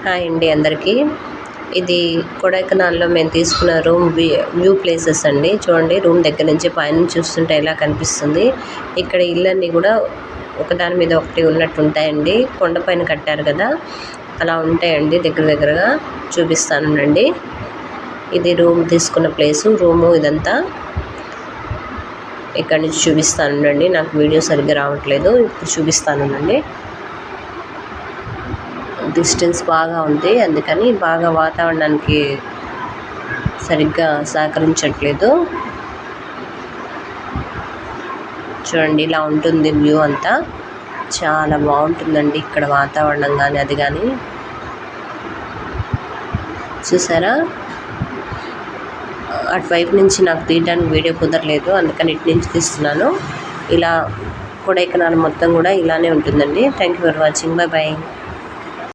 Hi అండి అందరికీ. ఇది కొడైకెనాల్లో మేము తీసుకున్న రూమ్ వ్యూ ప్లేసెస్ అండి. చూడండి, రూమ్ దగ్గర నుంచి పైన చూస్తుంటే ఎలా కనిపిస్తుంది. ఇక్కడ ఇళ్ళన్నీ కూడా ఒకదాని మీద ఒకటి ఉన్నట్టు ఉంటాయండి. కొండపైన కట్టారు కదా, అలా ఉంటాయండి. దగ్గరగా చూపిస్తానండి. ఇది రూమ్ తీసుకున్న ప్లేసు, రూము ఇదంతా ఇక్కడ నుంచి చూపిస్తానండి. నాకు వీడియో సరిగ్గా రావట్లేదు, ఇప్పుడు చూపిస్తానండి. డిస్టెన్స్ బాగా ఉంది, అందుకని బాగా వాతావరణానికి సరిగ్గా సహకరించట్లేదు. చూడండి, ఇలా ఉంటుంది వ్యూ అంతా. చాలా బాగుంటుందండి ఇక్కడ వాతావరణం కానీ అది కానీ. చూసారా, అటువైపు నుంచి నాకు తీయడానికి వీడియో కుదరలేదు, అందుకని ఇటు నుంచి తీస్తున్నాను. ఇలా కొడైకెనాల్ మొత్తం కూడా ఇలానే ఉంటుందండి. Thank you for watching. Bye bye.